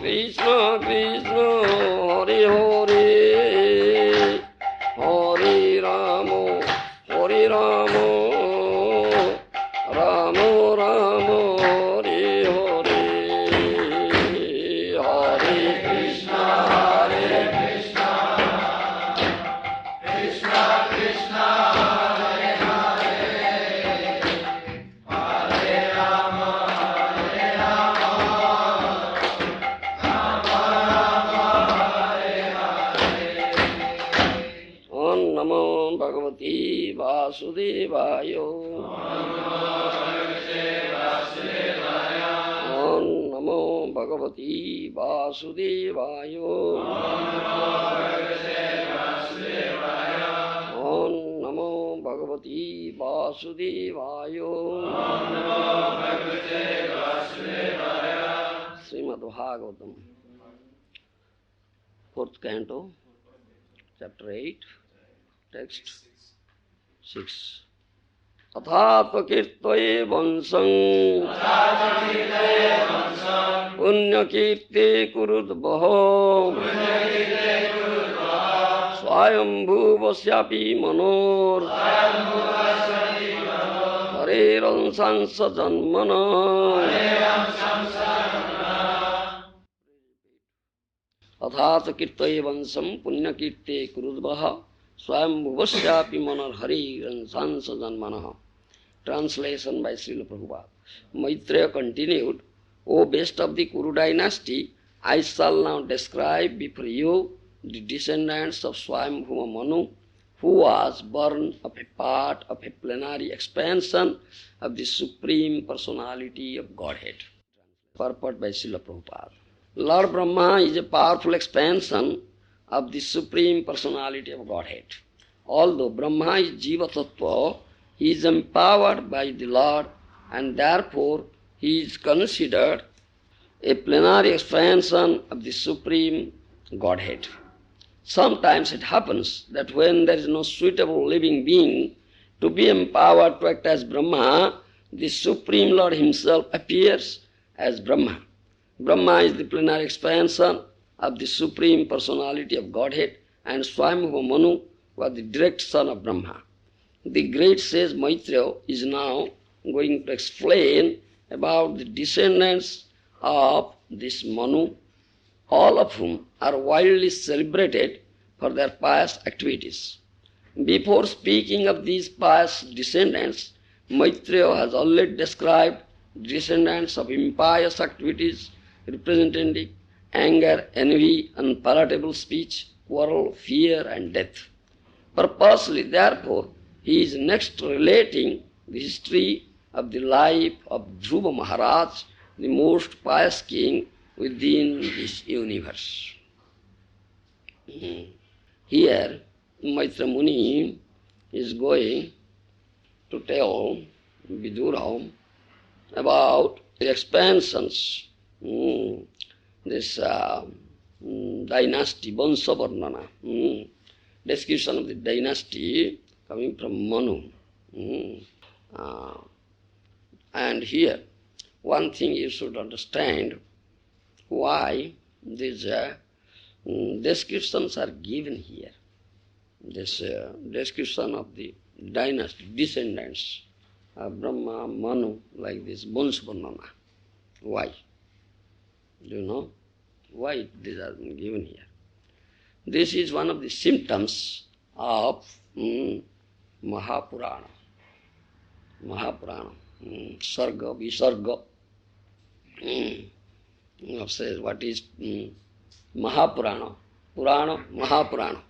Krishna Krishna Hare Hare Hare Rama Hare Rama Rama Rama Hare Hare Hare Krishna Hare Krishna Krishna Krishna Hare Hare Hare Rama Hare Rama Rama Rama Hare Hare Om Namo Bhagavati Vasudevaya Om Namo Bhagavati Vasudevaya Om Namo Bhagavati Vasudevaya Srimad Bhagavatam 4th Canto Chapter 8 Text 6 Patha kirtaye vansam punya kirte kurudbhaho swayambhuvasyapi manor hareram sansa janmana Patha kirtaye vansam punya kirte kurudbhaho swayambhuvasyapi manor hareram sansa janmana. Translation by Srila Prabhupada. Maitreya continued, O best of the Kuru dynasty, I shall now describe before you the descendants of Swayambhuva Manu, who was born of a part of a plenary expansion of the Supreme Personality of Godhead. Purport by Srila Prabhupada. Lord Brahma is a powerful expansion of the Supreme Personality of Godhead. Although Brahma is Jiva Tattva, he is empowered by the Lord and therefore he is considered a plenary expansion of the Supreme Godhead. Sometimes it happens that when there is no suitable living being to be empowered to act as Brahma, the Supreme Lord himself appears as Brahma. Brahma is the plenary expansion of the Supreme Personality of Godhead, and Swayambhuva Manu was the direct son of Brahma. The great sage Maitreya is now going to explain about the descendants of this Manu, all of whom are widely celebrated for their pious activities. Before speaking of these pious descendants, Maitreya has already described descendants of impious activities representing anger, envy, unpalatable speech, quarrel, fear and death. Purposely, therefore, he is next relating the history of the life of Dhruva Maharaj, the most pious king within this universe. Here, Maitreya Muni is going to tell Vidura about the expansions, this dynasty, Vansha Varnana, description of the dynasty coming from Manu. And here, one thing you should understand, why these descriptions are given here. This description of the dynasty, descendants of Brahma, Manu, like this, Vansha Varnana. Why? Do you know why these are given here? This is one of the symptoms of Mahapurana. Mahapurana. Sarga, Visarga. Says what is Mahapurana? Purana, Mahapurana.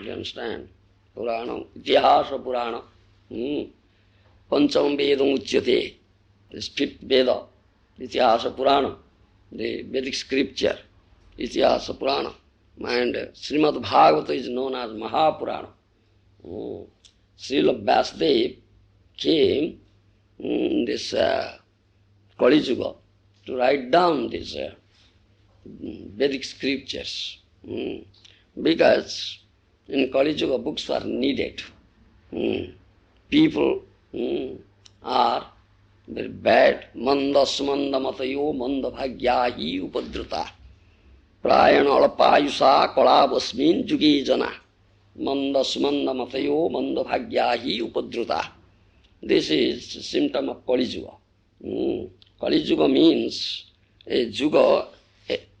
You understand? Purana, Itihasa Purana. Pancham Vedam Uchyate. This 5th Veda, Itihasa Purana, the Vedic scripture, Itihasa Purana. And Srimad Bhagavata is known as Mahapurana. Srila Vasudev came in this Kali Yuga to write down these Vedic scriptures. Because in Kali Yuga books are needed. People are very bad. Manda smanda matayo manda bhagyahi upadruta. Prayanalapayusa kalabasmin jugi jana manda sumanda matayo manda bhagyahi upadruta. This is a symptom of Kali Yuga. Kali Yuga means a Yuga,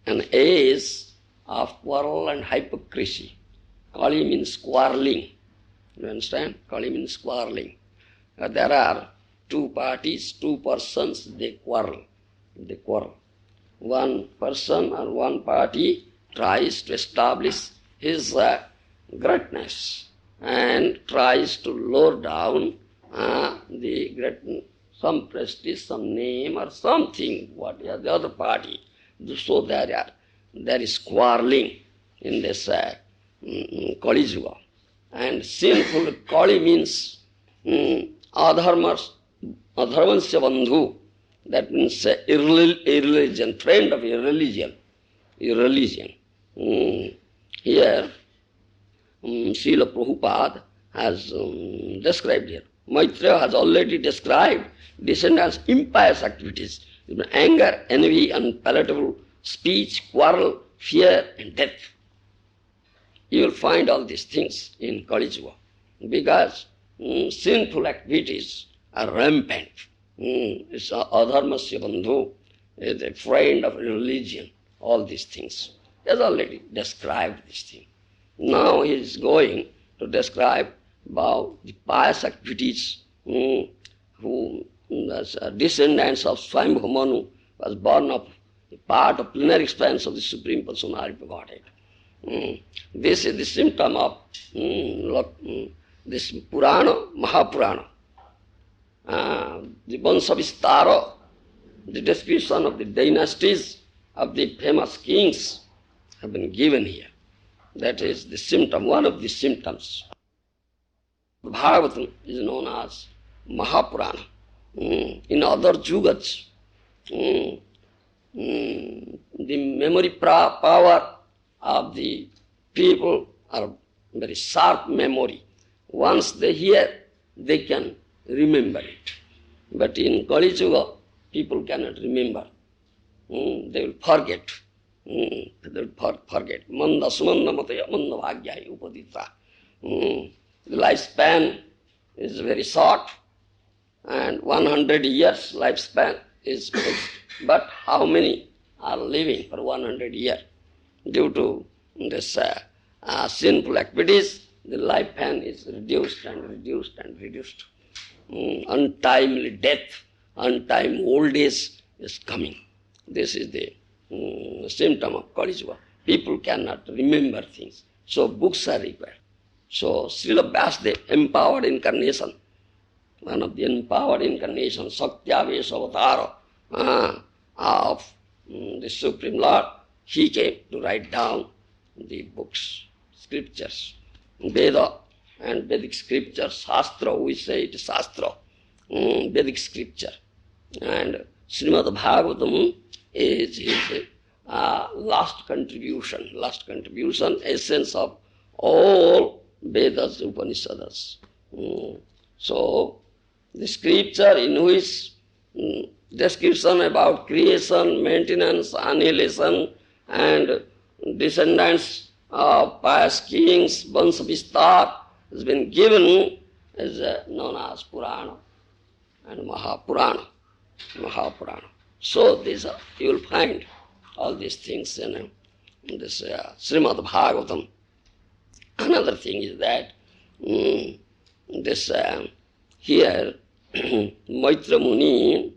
an age of quarrel and hypocrisy. Kali means quarreling. You understand? Kali means quarreling. There are two parties, two persons, they quarrel. They quarrel. One person or one party tries to establish his greatness and tries to lower down the great, some prestige, some name or something, what is the other party. So there is quarreling in this Kali Yuga. And sinful Kali means adharmansya bandhu. That means irreligion, friend of irreligion. Irreligion. Here, Srila Prabhupada has described here. Maitreya has already described descent as impious activities. Anger, envy, unpalatable speech, quarrel, fear and death. You will find all these things in Kali Yuga because sinful activities are rampant. It's adharmasya bandhu, is a friend of religion, all these things. He has already described this thing. Now he is going to describe about the pious activities who as descendants of Swami Manu was born of a part of plenary expanse of the Supreme Personality of Godhead. This is the symptom of this Purana, Mahapurana. The Vansavistara, the description of the dynasties of the famous kings have been given here. That is the symptom, one of the symptoms. The Bhagavatam is known as Mahapurana. In other yugas, the memory power of the people are very sharp memory. Once they hear, they can remember it. But in Kali Yuga, people cannot remember. They will forget. They will forget. Manda sumanda mataya manda bhagyahi upadita. The lifespan is very short, and 100 years lifespan is fixed. But how many are living for 100 years? Due to this sinful activities, the lifespan is reduced and reduced and reduced. Untimely death, untimely old age is coming. This is the symptom of Kali Yuga. People cannot remember things, so books are required. So Srila Vyasadeva, empowered incarnation, one of the empowered incarnations, Satyavesha Avatara of the Supreme Lord, he came to write down the books, scriptures, Veda and Vedic scripture, Shastra, we say it is Shastra, Vedic scripture. And Srimad Bhagavatam is his last contribution, essence of all Vedas, Upanishads. So, the scripture in which description about creation, maintenance, annihilation, and descendants of pious kings, Vanshavistar, has been given is known as Purana and Mahapurana. So these you will find all these things in this Srimad Bhagavatam. Another thing is that this here Maitra Muni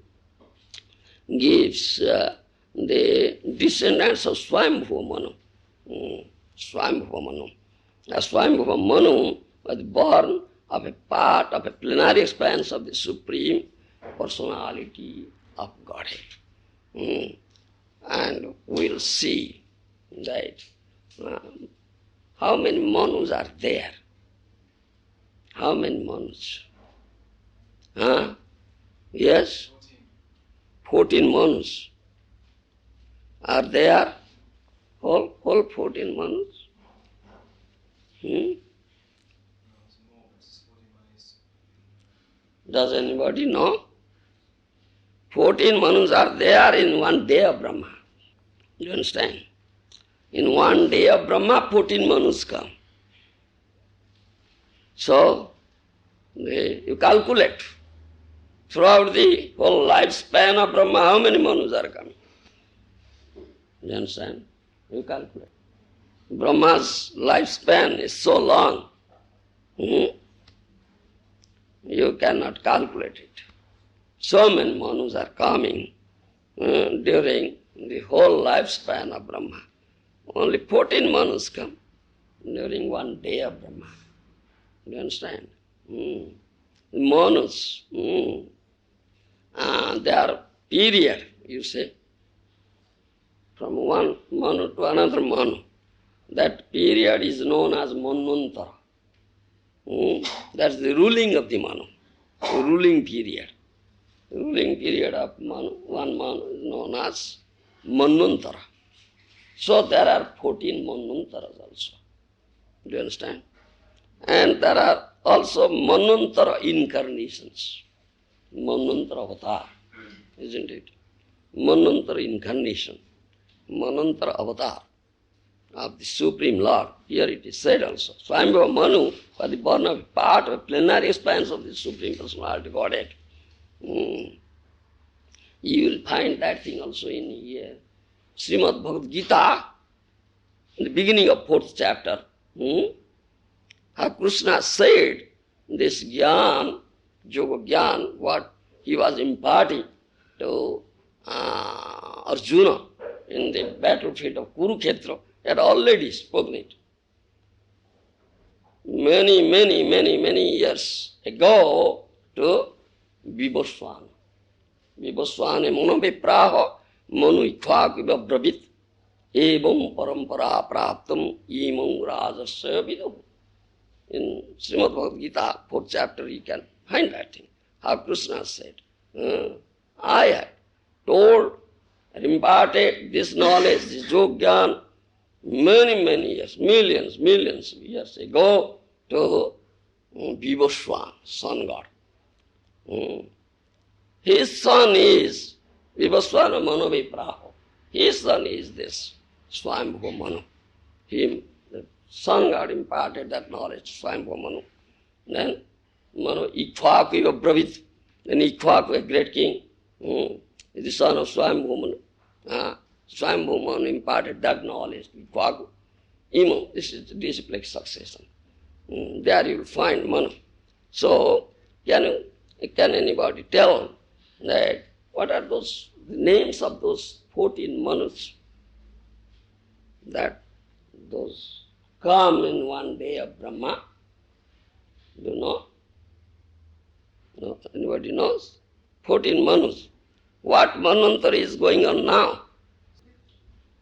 gives the descendants of Swambhuva Manu. Swambhuva Manu. Swambhuva Manu was born of a part of a plenary expanse of the Supreme Personality of Godhead. And we'll see that how many Manus are there. How many Manus? Yes? 14 Manus. Are there? Whole 14 Manus? Does anybody know? 14 Manus are there in one day of Brahma. You understand? In one day of Brahma, 14 Manus come. So, you calculate. Throughout the whole lifespan of Brahma, how many Manus are coming? You understand? You calculate. Brahma's lifespan is so long, you cannot calculate it. So many Manus are coming during the whole lifespan of Brahma. Only 14 Manus come during one day of Brahma. You understand? Manus, they are period, you say, from one Manu to another Manu. That period is known as Manvantara. That's the ruling of the Manu, the ruling period. The ruling period of Manu, one Manu is known as Manvantara. So there are 14 Manvantaras also. Do you understand? And there are also Manvantara incarnations. Manvantara avatar, isn't it? Manvantara incarnation. Manvantara avatar of the Supreme Lord. Here it is said also. Swami Manu was the born of part of plenary expanse of the Supreme Personality Godhead. You will find that thing also in here. Srimad Bhagavad Gita, in the beginning of 4th chapter, how Krishna said this Gyan, Yoga Gyan, what he was imparting to Arjuna in the battlefield of Kurukshetra, he had already spoken it. Many years ago to Vibhasvana. Vibhasvana manovipraha manu ikvakiva brabit evam parampara praptam imam rajasya vidu. In Srimad Bhagavad Gita, 4th chapter, you can find that thing. How Krishna said, I had told and imparted this knowledge, this Jogyan, many years, millions of years ago to Vibhasvana, sun god. His son is Vibhasvana Manovipraho. His son is this Swambhu Manu. Him, the sun god, imparted that knowledge to Swambhu Manu. Then Manu Ikvaku Bravit. Then Ikvaku, a great king, is the son of Swambhu Manu. Swambhu Manu imparted that knowledge to Ikvaku. Imam, this is the disciplic succession. There you will find Manu. So, can anybody tell that what are those names of those 14 Manus that those come in one day of Brahma? Do you know? No, anybody knows? 14 Manus. What Manvantara is going on now?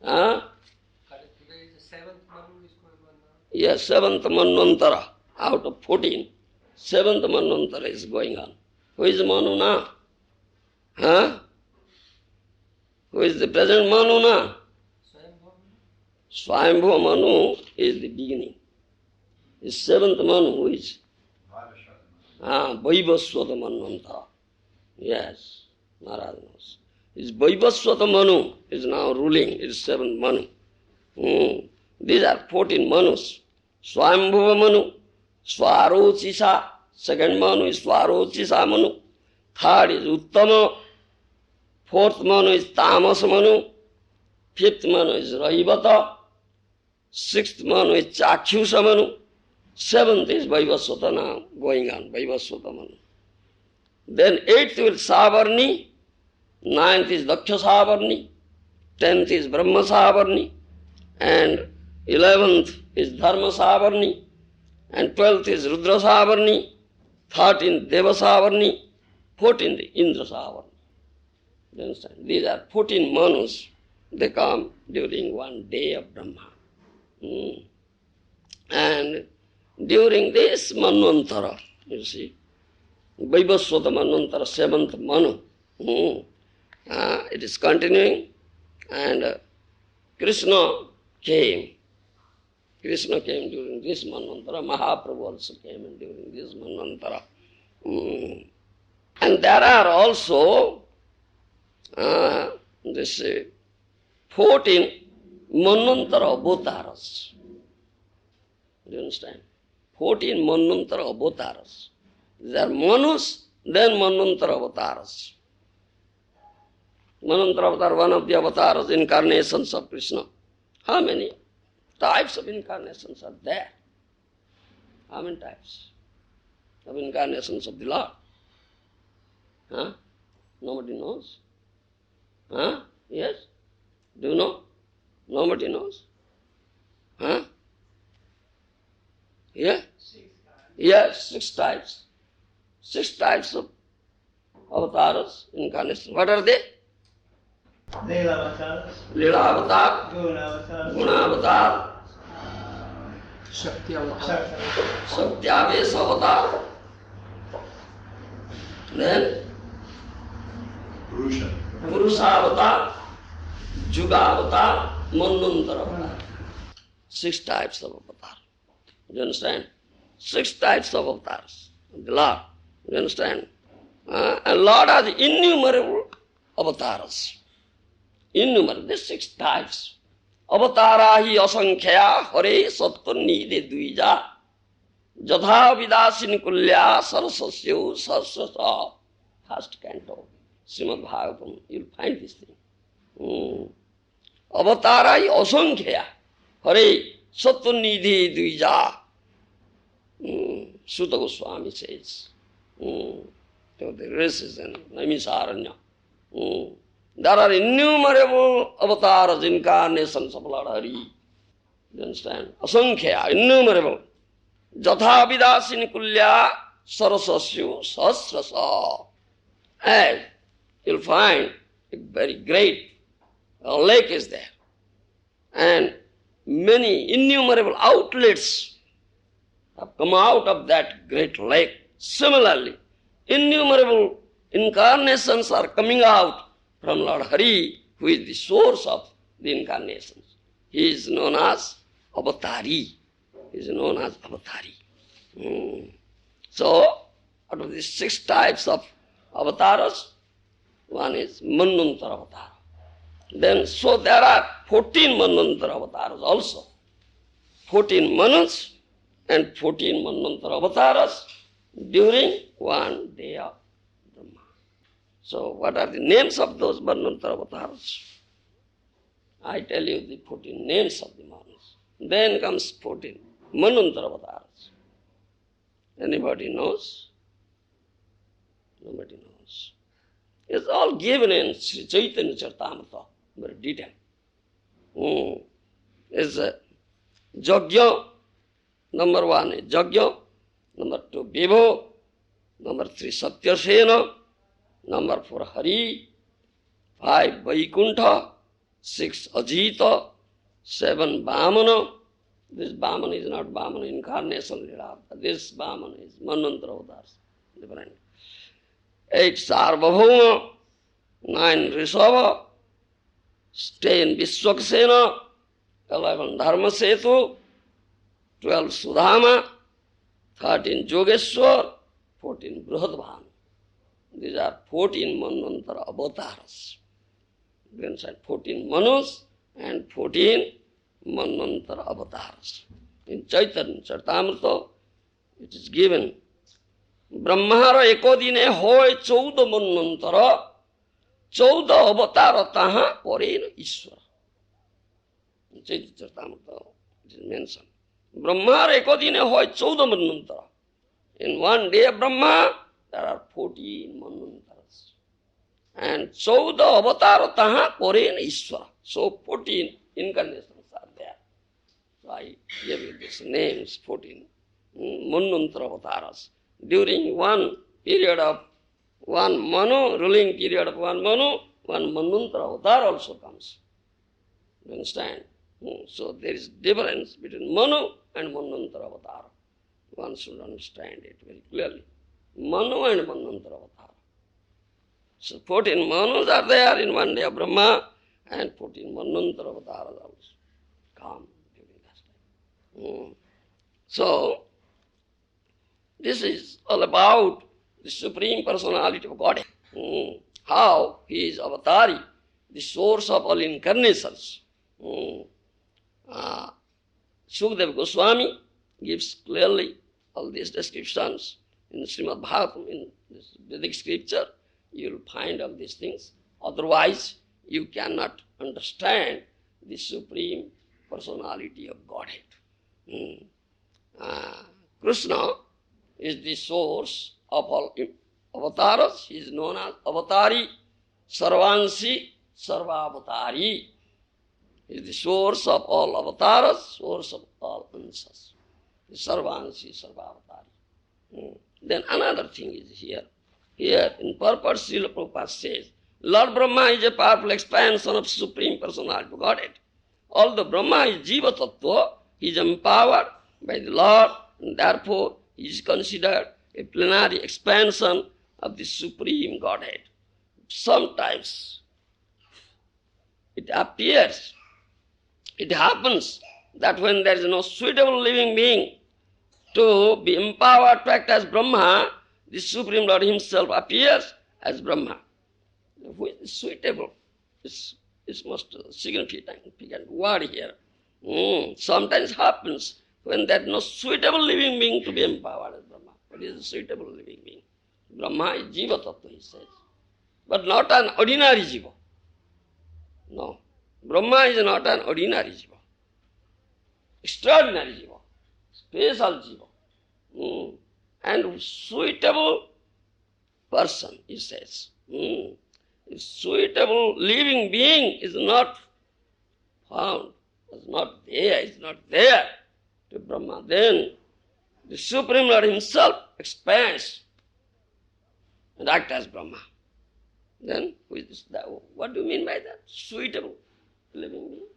Today is the 7th Manu is going on now. Yes, 7th Manvantara. Out of 14, 7th Manvantara is going on. Who is Manu now? Who is the present Manu now? Swambhu Manu is the beginning. The 7th Manu who is? Vaivasvata Manvantara. Yes, Maharaja knows. This Vaivasvata Manu is now ruling, it is 7th Manu. These are 14 Manus. Swambhuva Manu, Swarochisa, second Manu is Swarochisa Manu. Third is Uttama. 4th Manu is Tamas Manu. 5th Manu is Rahivata. 6th Manu is Chakshusa Manu. 7th is Vaivasvata now going on, Vaivasvata Manu. Then 8th will Savarni. 9th is Daksha Savarni. 10th is Brahma Savarni. And 11th is Dharma Savarni. And 12th is Rudra Savarni. 13th Deva Savarni. 14th Indra Savarni. You understand? These are 14 Manus. They come during one day of Brahma. And during this Manvantara, you see, Vaivasvata Manvantara, 7th Manu, it is continuing, and Krishna came. Krishna came during this Manvantara. Mahaprabhu also came during this Manvantara. And there are also this 14 Manvantara avatars. Do you understand? 14 Manvantara avatars. These are Manus, then Manvantara avatars. Manvantara avatar, one of the avatars, incarnations of Krishna. How many types of incarnations are there? How many types of incarnations of the Lord? Huh? Nobody knows? Huh? Yes? Do you know? Nobody knows? Huh? Yeah? Yes, 6 types. 6 types of avatars, incarnations. What are they? Leela avatar, Guna avatar, Shakti avatar. Satyavesa avatar, then Purusha avatar, Juga avatar, Manvantara avatar. 6 types of avatar. Do you understand? 6 types of avatars. The Lord. Do you understand? And Lord has innumerable avatars. Innumerable. These 6 types. Avatara hi asankhya hare sattvanide dvija jatha vidasin kulya sarasasyo sasrasa. First canto. Srimad Bhagavatam. You'll find this thing. Avatara hi asankhya hare sattvanide dvija. Sutta Swami says. So the rest is in Naimisaranya. There are innumerable avatars, incarnations of Lord Hari. You understand? Asankhya, innumerable. Jatha vidasin kulya sarasasyu sahasrasa. And you'll find a very great lake is there. And many innumerable outlets have come out of that great lake. Similarly, innumerable incarnations are coming out from Lord Hari, who is the source of the incarnations. He is known as Avatari. He is known as Avatari. So, out of these 6 types of avatars, one is Manvantara avatar. Then, so there are 14 Manvantara avatars also. 14 Manus and 14 Manvantara avatars during one day of Brahma. So, what are the names of those Manvantara avatars? I tell you the 14 names of the Manus. Then comes 14 Manvantara avatars. Anybody knows? Nobody knows. It's all given in Sri Chaitanya Charitamrita, very detailed. It's a Jagya. Number 1 is Jagya, number 2 Vibho, number 3 Satyasena, number 4 Hari, 5 Vaikuntha, 6 Ajita, 7 Vamana. This Vamana is not Vamana incarnation. This Vamana is Manvantara avatars, different. 8 Sarvabhauma, 9 Rishabha, 10 Vishwaksena, 11 Dharmasetu, 12 Sudhama, 13 Yogeshwar, 14 Brihadbhan. These are 14 Manvantara avatars. You understand? 14 Manus and 14 Manvantara avatars. In Chaitanya Charitamrita, it is given, Brahmara ekodine hoy 14 Manvantara, 14 avatara taha parena Ishvara. In Chaitanya Charitamrita, it is mentioned. Brahma ekodine hoy 14 Manvantara. In one day of Brahma, there are 14 Manvantaras. And 14 avatara taha parena Ishvara. So 14 incarnations are there. So I give you these names, 14 Manvantara avataras. During one period of one Manu, ruling period of one Manu, one Manvantara avatar also comes. You understand? So there is difference between Manu and Manvantara avatar. One should understand it very clearly. Manu and Manvantara avatar. So 14 Manus are there in one day of Brahma, and 14 Manvantara avatars also come during that time. So this is all about the Supreme Personality of Godhead. How He is Avatari, the source of all incarnations. Sukadeva Goswami gives clearly all these descriptions in Srimad Bhagavatam, in this Vedic scripture. You will find all these things. Otherwise, you cannot understand the Supreme Personality of Godhead. Krishna is the source of all avatars. He is known as Avatari, Sarvansi, Sarvavatari. He is the source of all avatars, source of all answers. Sarvansi, Sarvavatari. Then another thing is here. Here in purport, Srila Prabhupada says, Lord Brahma is a powerful expansion of Supreme Personality of Godhead. Although Brahma is Jiva Tattva, he is empowered by the Lord, and therefore he is considered a plenary expansion of the Supreme Godhead. Sometimes it appears, it happens that when there is no suitable living being to be empowered to act as Brahma, the Supreme Lord himself appears as Brahma. Who is suitable? It's most significant word here. Sometimes happens when there is no suitable living being to be empowered as Brahma. What is a suitable living being? Brahma is Jiva Tattva, he says. But not an ordinary Jiva. No. Brahma is not an ordinary Jiva. Extraordinary Jiva. Special Jiva. And suitable person, he says. A suitable living being is not found, is not there to Brahma. Then the Supreme Lord himself expands and acts as Brahma. Then who is this? What do you mean by that? Suitable living being.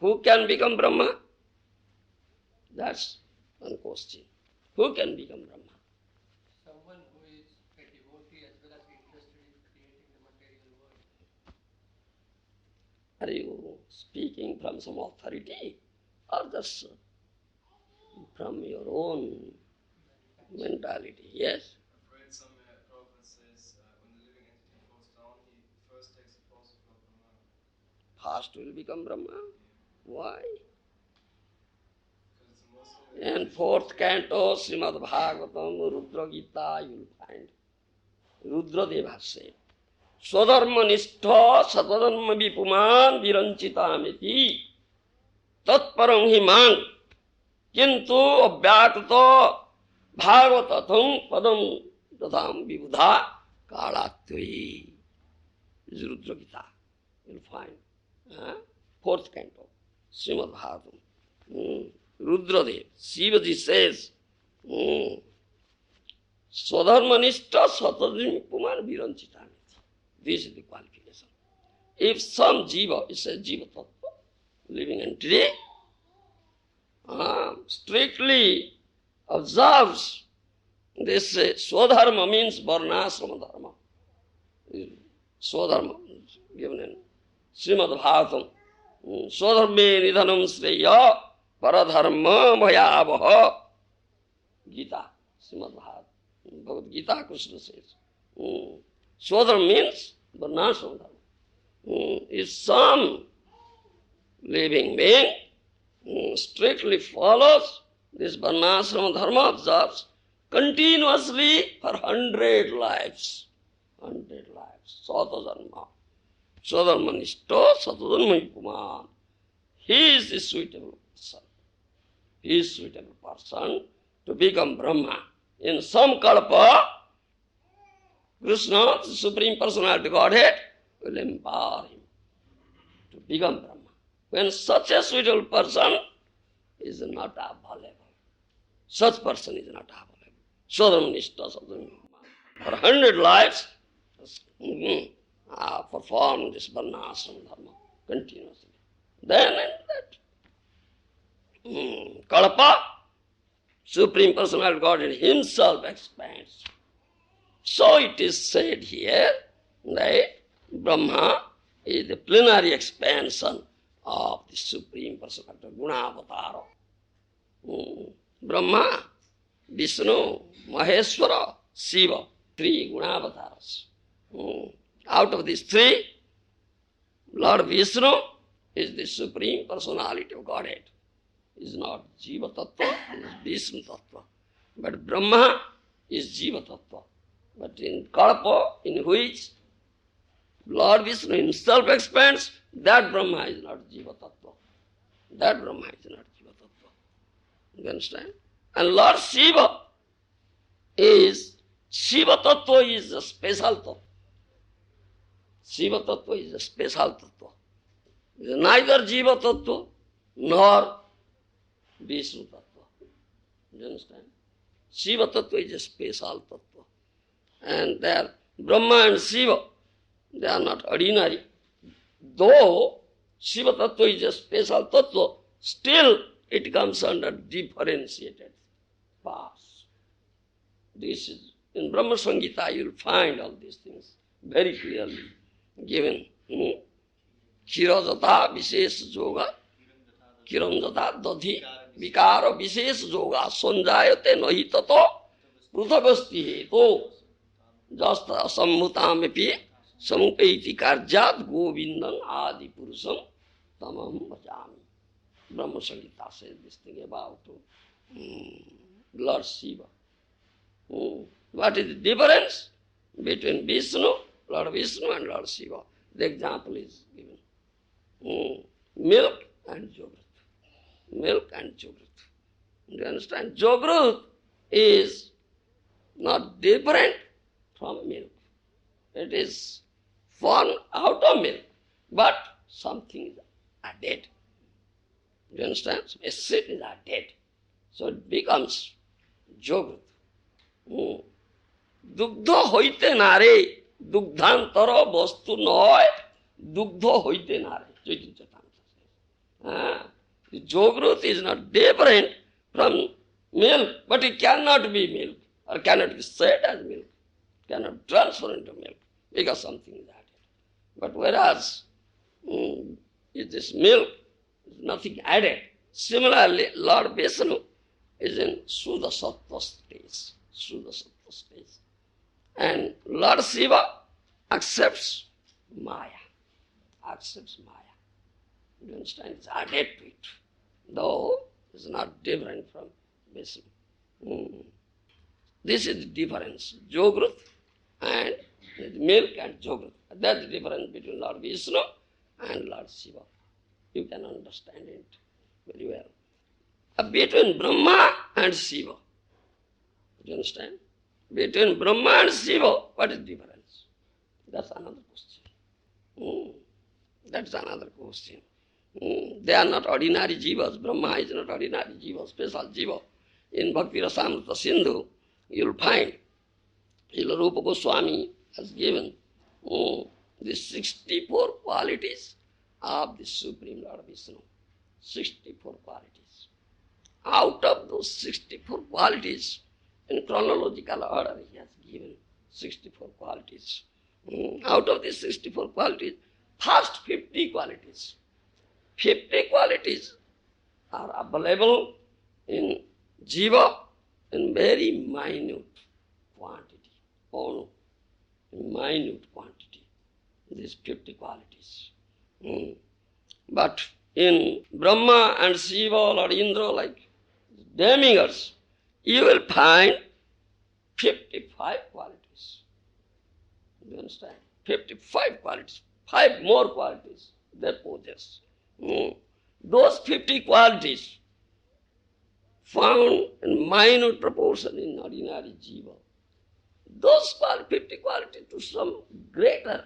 Who can become Brahma? That's one question. Who can become Brahma? Someone who is a devotee as well as interested in creating the material world. Are you speaking from some authority or just from your own mentality? Yes? I've read some Prabhupada says when the living entity falls down, he first takes the pose of Lord Brahma. First will become Brahma? Why? Because it's the most holy. In fourth canto, Srimad Bhagavatam, Rudra Gita, you will find. Rudra Deva said, Swadharma nishtha satadharma vipuman viranchitamiti tatparang himang kintu abhyakata bhagavatatham padam tatham vibudha kalattvi. This is Rudra Gita. You will find. Fourth canto, Srimad Bhagavatam. Rudradev, Shivaji says, Swadharmanishta satadharma vipuman viranchitamiti. This is the qualification. If some jiva, it says jiva tattva, living entity, strictly observes this swadharma means varnasrama dharma. Swadharma given in Srimad Bhagavatam. Swadharme nidhanam sreya paradharma bhayavaha. Gita, Srimad Bhagavatam. Bhagavad Gita, Krishna says. Swadharma means varnasrama dharma. If some living being strictly follows this varnasrama dharma, observes continuously for 100 lives. 100 lives. Satadharma. Swadharma nishto satadharma vipuman. He is the suitable person. He is suitable person to become Brahma. In some kalpa, Krishna, the Supreme Personality of Godhead, will empower him to become Brahma. When such a suitable person is not available, such person is not available. Swadharma nishta satadharma vipuman. For 100 lives, perform this varnasrama dharma continuously. Then in that kalpa, Supreme Personality of Godhead himself expands. So it is said here that Brahma is the plenary expansion of the Supreme Personality of Gunavatara. Brahma, Vishnu, Maheshwara, Shiva, 3 Gunavataras. Out of these 3, Lord Vishnu is the Supreme Personality of Godhead. Is not Jiva Tattva, it is Vishnu Tattva. But Brahma is Jiva Tattva. But in Kalpa, in which Lord Vishnu himself expands, that Brahma is not Jiva Tattva. That Brahma is not Jiva Tattva. You understand? And Lord Shiva is, Shiva Tattva is a special Tattva. Shiva Tattva is a special Tattva. It is neither Jiva Tattva nor Vishnu Tattva. You understand? Shiva Tattva is a special Tattva. And there, Brahma and Shiva, they are not ordinary. Though Shiva Tattva is a special Tattva, still it comes under differentiated parts. This is, in Brahma Samhita you will find all these things very clearly given. Kirajata Vishesh Yoga, Kiranjata Dadhi Vikara Vishesh Yoga, Sanjayate Nahi Tato Pruthavasti Heto Jasta Samhutamepi Samupaiti Karjat Govindan Adi Purusam Tamam Bhajami. Brahma Samhita says this thing about Lord Shiva. What is the difference between Vishnu, Lord Vishnu and Lord Shiva? The example is given. Milk and Jogrut. Milk and Jogrut. Do you understand? Jogrut is not different from milk. It is formed out of milk, but something is added. Do you understand? So a seed is added. So it becomes Jogrut. Dugdha hoite nare, dugdhantara vastu noy, dugdha hoite nare. Chaitanya Charitamrita says. The Jogrut is not different from milk, but it cannot be milk, or cannot be said as milk, cannot transfer into milk, because something is added. But whereas this milk is nothing added. Similarly, Lord Vishnu is in Shuddha Sattva stage. Shuddha Sattva stage. And Lord Shiva accepts Maya. Accepts Maya. You understand? It's added to it. Though it's not different from Vishnu. This is the difference. Jogrut and milk and Jogrut. That's the difference between Lord Vishnu and Lord Shiva. You can understand it very well. Between Brahma and Shiva. You understand? Between Brahma and Shiva, what is the difference? That's another question. That's another question. They are not ordinary jivas. Brahma is not ordinary jiva, special jiva. In Bhakti Rasamrita Sindhu, you will find Srila Rupa Goswami has given the 64 qualities of the Supreme Lord Vishnu. 64 qualities. Out of those 64 qualities, in chronological order, he has given 64 qualities. Out of these 64 qualities, first 50 qualities. 50 qualities are available in jiva in very minute quantity. Oh no, in minute quantity. These 50 qualities. But in Brahma and Shiva or Indra, like demigods, you will find 55 qualities. You understand? 55 qualities. 5 more qualities they possess. Those 50 qualities found in minute proportion in ordinary jiva. Those 50 qualities to some greater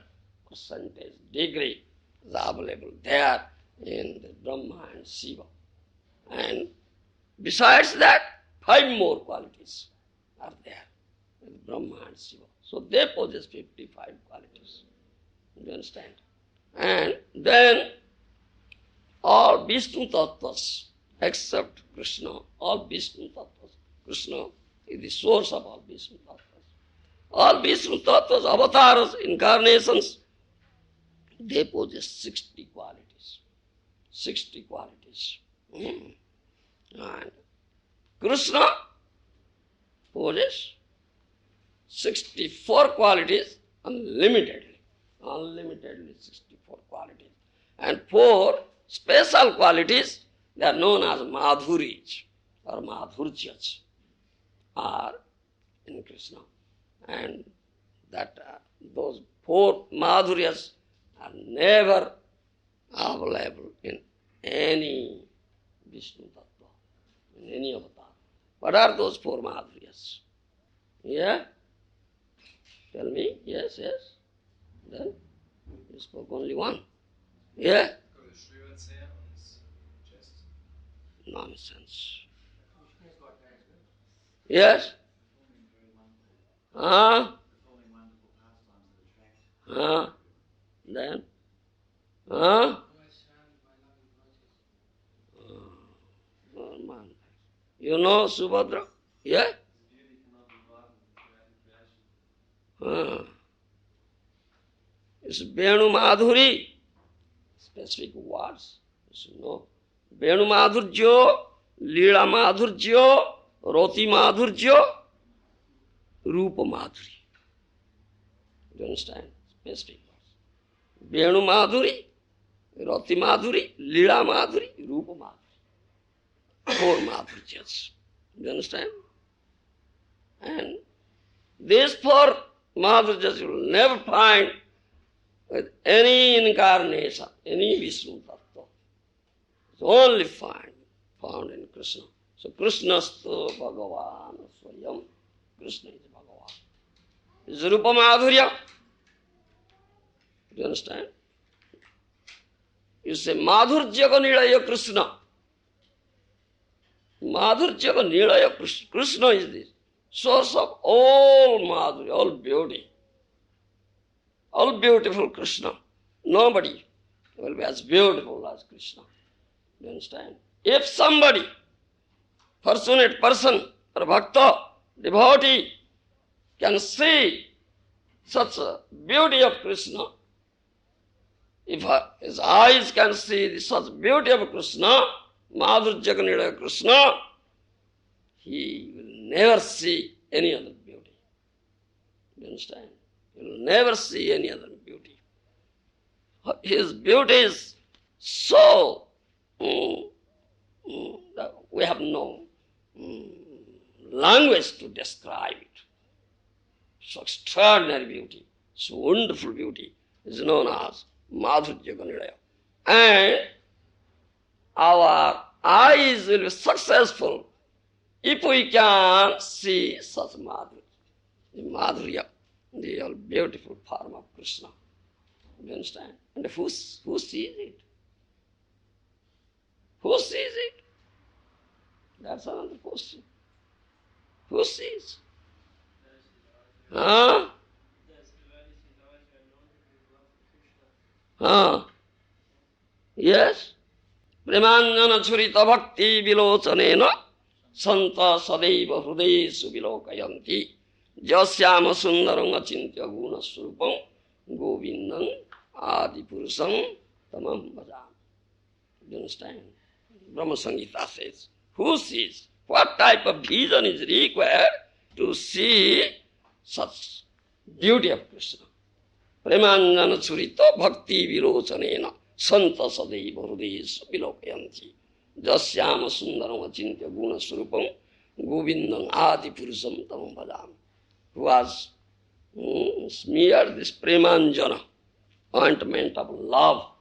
percentage, degree is available there in the Brahma and Shiva. And besides that, 5 more qualities are there in Brahma and Shiva. So they possess 55 qualities. You understand? And then all Vishnu Tattvas except Krishna, all Vishnu Tattvas. Krishna is the source of all Vishnu Tattvas. All Vishnu Tattvas, avatars, incarnations, they possess 60 qualities. 60 qualities. And Krishna possesses 64 qualities unlimitedly. Unlimitedly 64 qualities. And 4 special qualities, they are known as madhuris or madhurjyas are in Krishna. And that those four madhuryas are never available in any Vishnu Tattva, in any avatar. What are those four madhuryas? Yeah? Tell me, yes. Then you spoke only one. Yeah? Schwörenseher und Chest. Nonsense. Krishna has got that as well. Yes? Performing very wonderful, Huh? performing wonderful pastimes that attract. Huh? Then? Huh? Oh, I stand by loving virtues. Oh, man. You know Subhadra? Yeah? His beauty cannot be bought with creation. Huh. It's Venu Madhuri. Specific words. You should know. Venu Madhurjyo, Leela Madhurjyo, Roti Madhurjyo, Rupa Madhuri. Do you understand? Specific words. Venu Madhuri, Roti Madhuri, Leela Madhuri, Rupa Madhuri. Four Madhurjyas. Do you understand? And these four Madhurjyas you will never find with any incarnation, any Vishnu Tattva. It's only found in Krishna. So Krishnastu Bhagavan Swayam. Krishna is Bhagavan. It's Rupa Madhurya. Do you understand? You say Madhurjyaga Nilaya Krishna. Madhurjyaga Nilaya Krishna. Krishna is the source of all Madhurya, all beauty. All beautiful Krishna. Nobody will be as beautiful as Krishna. You understand? If somebody, fortunate person or bhakta, devotee, can see such a beauty of Krishna, if his eyes can see such beauty of Krishna, Madhurjyaga Nilaya Krishna, he will never see any other beauty. You understand? You will never see any other beauty. His beauty is so, that we have no language to describe it. So extraordinary beauty, so wonderful beauty is known as Madhurjyaga Nilaya. And our eyes will be successful if we can see such Madhurya, the all beautiful form of Krishna. You understand? And who sees it? Who sees it? That's another question. Who sees? Huh? Huh? Yes? Premanjana churita bhakti vilochanena santa sadeva hrudesu vilokayanti jasyama sundarang achintya guna surupam govindam adi purusam tamam bhajam. You understand? Brahma Samhita says, who sees? What type of vision is required to see such beauty of Krishna? Premanjana churita bhakti vilochanena santa sadeva hrudesu vilokayanti jasyama sundaram achintya guna surupam govindam adi purusam tamam bhajam. Who has smeared this premanjana, ointment of love,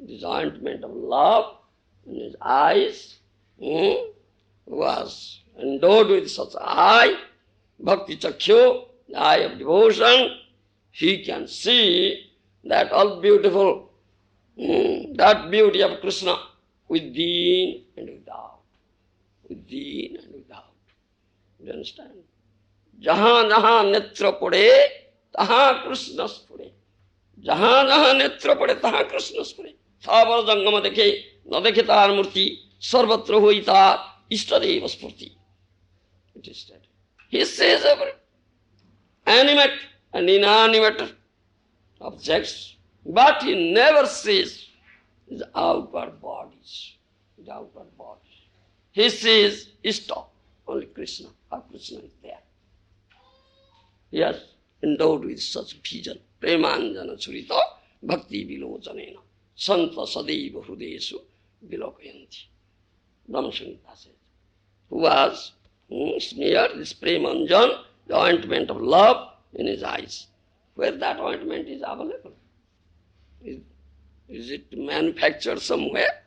this ointment of love in his eyes, who was endowed with such eye, bhakti chakyu, the eye of devotion, he can see that all beautiful, that beauty of Krishna within and without. Within and without. You understand? Jahan jahan netra pade, taha Krishna spure. Jahan jahan netra pade, taha Krishna spure. Thavar jangama dekhe, na dekhe tar murti, sarvatra hoi tar, istadeva spurti. It is said. He says every animate and inanimate objects, but he never sees his outward bodies. His outward bodies. He sees Ishta, only Krishna. How Krishna is there. He has endowed with such vision. Premanjana churita bhakti vilochanena Santa Sadaiva Hrudesu Vilokayanti. Brahma Samhita says. Who was smeared this premanjan, the ointment of love, in his eyes. Where that ointment is available? Is it manufactured somewhere?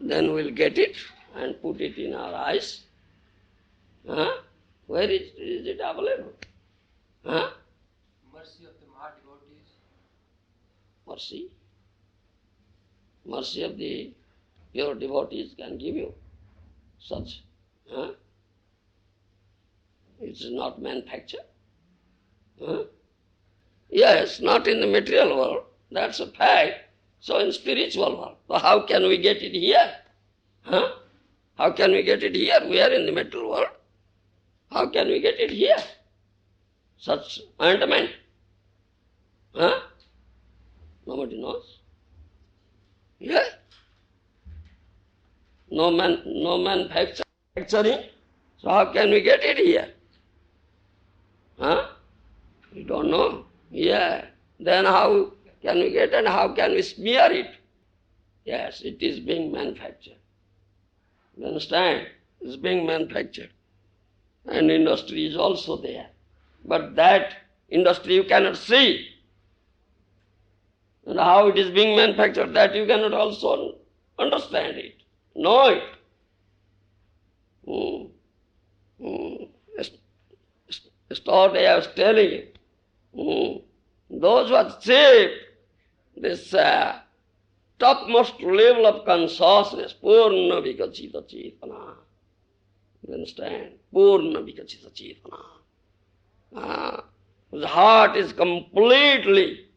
Then we'll get it and put it in our eyes. Huh? Where is it available? Huh? Mercy of the Maha devotees. Mercy. Mercy of the pure devotees can give you such. Huh? It's not manufactured. Huh? Yes, not in the material world. That's a fact. So in spiritual world. So how can we get it here? Huh? How can we get it here? We are in the material world. How can we get it here? Such ointment. Huh? Nobody knows. Yeah. No manufacturing. So how can we get it here? Huh? We don't know. Yeah. Then how can we get and how can we smear it? Yes, it is being manufactured. You understand? It's being manufactured. And industry is also there. But that industry you cannot see. And how it is being manufactured, that you cannot also understand it, know it. Yesterday I was telling you, those who have achieved this topmost level of consciousness, Purna Vikachita Chetana. You understand? Purna Vikachita Chetana. Whose heart is completely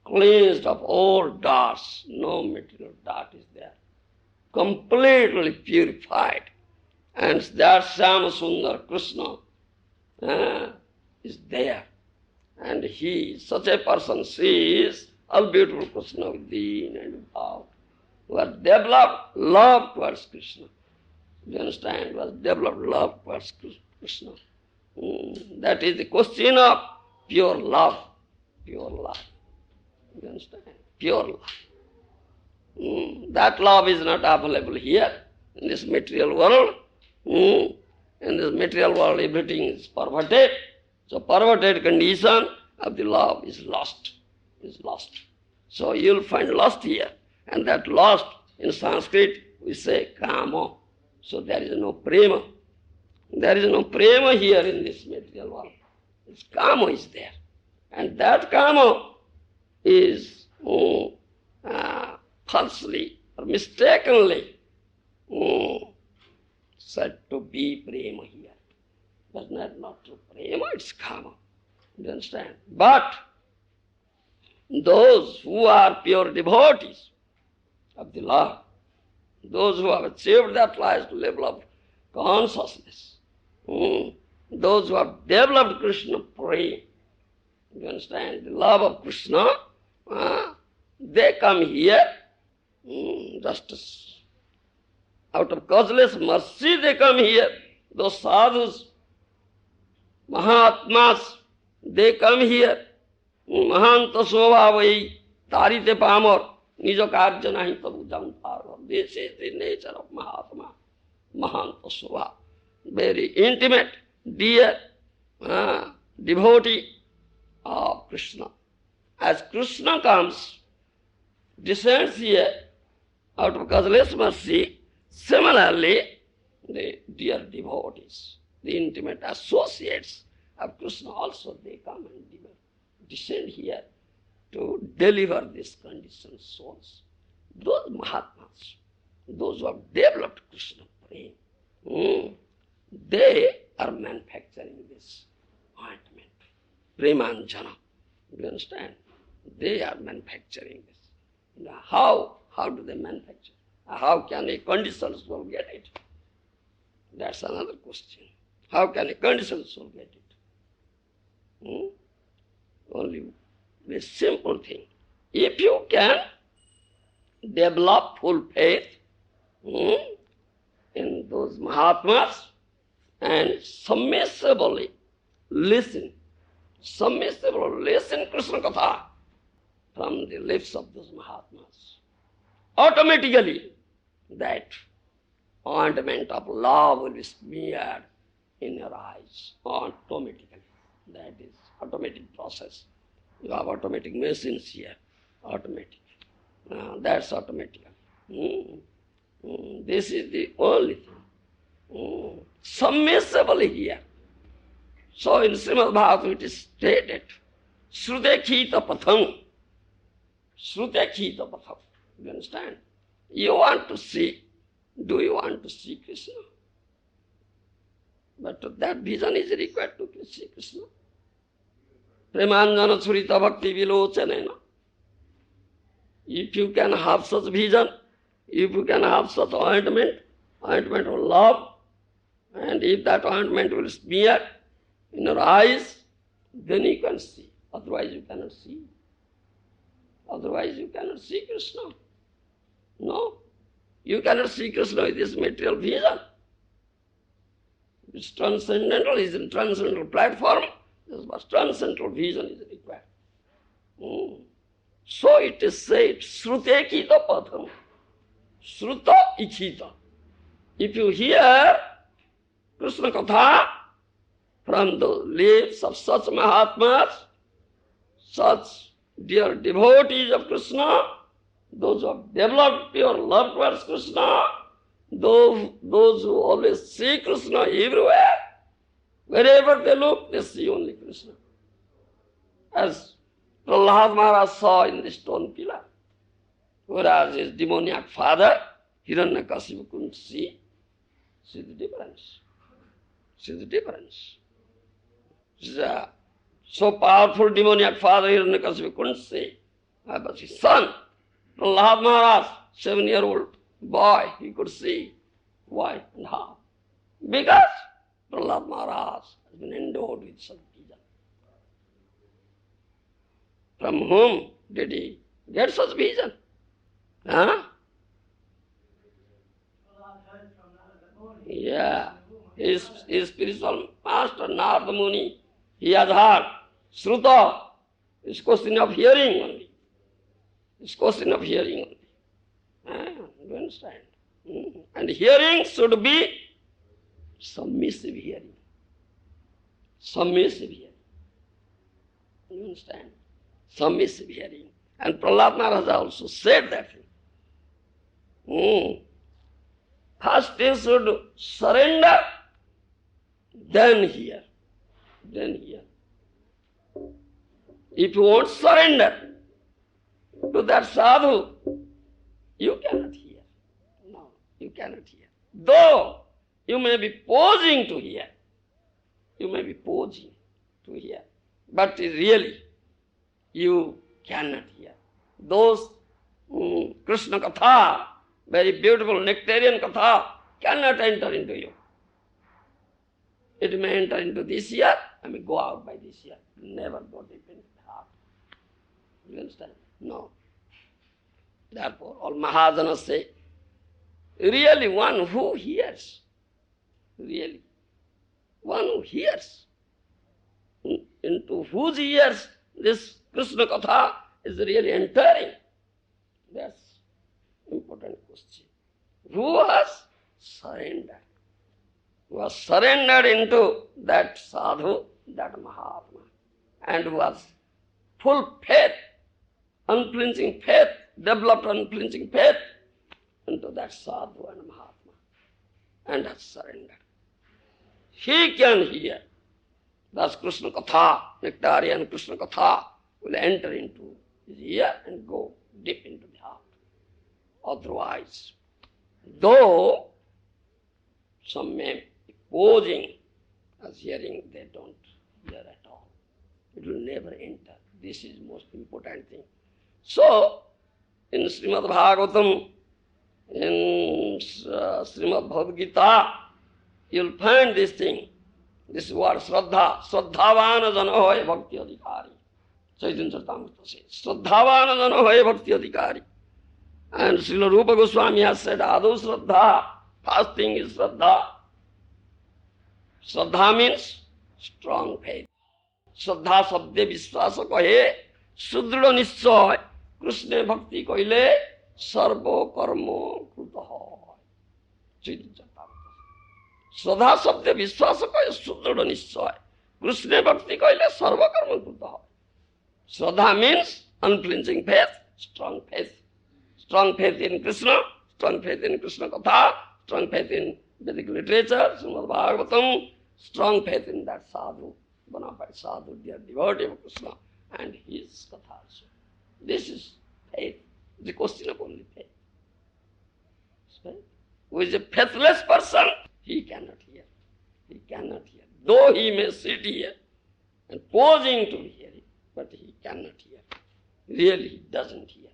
cleansed of all darts. No material dart is there. Completely purified. And that Shama Sundar Krishna is there. And he, such a person, sees all beautiful Krishna within and without, who has developed love towards Krishna. You understand? Who has developed love towards Krishna. That is the question of pure love. Pure love. You understand? Pure love. That love is not available here in this material world. In this material world everything is perverted. So perverted condition of the love is lost. So you'll find lost here. And that lost in Sanskrit we say kama. So there is no prema. There is no prema here in this material world. It's kama is there. And that kama is falsely or mistakenly said to be prema here. But not true. Prema, it's kama. You understand? But those who are pure devotees of the Lord, those who have achieved that highest level of consciousness, those who have developed Krishna prema, you understand, the love of Krishna, they come here just out of causeless mercy they come here. Those sadhus, Mahatmas, they come here. Mahanta Svabhavai, Tarite Pamar, Nijo Karja Nahi Tabu Jantar. This is the nature of Mahatma, Mahanta Svabha. Very intimate, dear devotee of Krishna. As Krishna comes, descends here out of causeless mercy, similarly, the dear devotees, the intimate associates of Krishna also, they come and descend here to deliver these conditioned souls. Those Mahatmas, those who have developed Krishna prema, they are manufacturing this ointment, premanjana. You understand? They are manufacturing this. Now, how do they manufacture? How can a conditioned soul get it? That's another question. How can a conditioned soul get it? Only a simple thing. If you can develop full faith in those Mahatmas and submissively listen Krishna Katha, from the lips of those Mahatmas. Automatically, that ointment of love will be smeared in your eyes. Automatically. That is automatic process. You have automatic machines here. Automatic. That's automatic. This is the only thing. Submissibly here. So in Srimad Bhagavatam it is stated, Sruteksita Patham. Sruteksita Patham. You understand? You want to see. Do you want to see Krishna? But that vision is required to see Krishna. Premanjana Surita Bhakti Vilochanena. If you can have such vision, if you can have such ointment of love, and if that ointment will smear in your eyes, then you can see. Otherwise you cannot see. Otherwise you cannot see Krishna. No. You cannot see Krishna with this material vision. It's transcendental, it's a transcendental platform. This was transcendental vision is required. So it is said, Sruteksita Patham. Sruta Ikhita. If you hear Krishna Katha from the lips of such Mahatmas, such dear devotees of Krishna, those who have developed pure love towards Krishna, those who always see Krishna everywhere, wherever they look, they see only Krishna. As Prahlad Maharaj saw in the stone pillar, whereas his demoniac father, Hiranyakashipu, couldn't see. See the difference. See the difference. So powerful demoniac father, Hiranyakashipu, couldn't see. But his son, Prahlad Maharaj, 7-year-old boy, he could see. Why and how? Because Prahlad Maharaj has been endowed with such vision. From whom did he get such vision? Yeah. His spiritual master, Narada Muni, he has heard. Sruta is question of hearing only. It's question of hearing only. Do you understand? And hearing should be submissive hearing. Submissive hearing. Do you understand? Submissive hearing. And Prahlad Maharaj also said that thing. First you should surrender, then hear. Then hear. If you won't surrender to that sadhu, you cannot hear. No, you cannot hear. Though you may be posing to hear. You may be posing to hear. But really, you cannot hear. Those Krishna Katha, very beautiful nectarian Katha, cannot enter into you. It may enter into this ear, I may go out by this ear. Never go deep into the heart. You understand? No. Therefore, all Mahajanas say, really one who hears, really, one who hears, into whose ears this Krishna Katha is really entering. That's important question. Who has surrendered? Who has surrendered into that sadhu, that Mahatma, and who has full faith, unflinching faith, developed unflinching faith into that sadhu and Mahatma, and has surrendered. He can hear. Thus Krishna Katha, nectarian Krishna Katha, will enter into his ear and go deep into the heart. Otherwise, though some may be posing as hearing, they don't hear at all. It will never enter. This is the most important thing. So, in Srimad Bhagavatam, in Srimad Bhagavad Gita, you'll find this thing. This word Shraddha. Shraddhavana jana hoye bhakti adhikari. Chaitanya Charitamrita says, Shraddhavana jana hoye bhakti adhikari. And Srila Rupa Goswami has said, Adu Shraddha. First thing is Shraddha. Shraddha means strong faith. Shraddha sabde vishwasa kahe. सुदृढ़ निश्चय कृष्ण भक्ति कहिले सर्व कर्म कृत श्रद्धा शब्द विश्वास कहे सुदृढ़ निश्चय कृष्ण भक्ति कहिले सर्व कर्म कृत श्रद्धा means unflinching faith strong faith in Krishna, strong faith in Krishna Katha, strong faith in Vedic literature, Srimad Bhagavatam, strong faith in that sadhu, bona fide sadhu, dear devotee of Krishna, and his Katha also. This is faith, the question of only faith. Who is a faithless person, he cannot hear. He cannot hear. Though he may sit here and posing to be hearing, but he cannot hear. Really, he doesn't hear.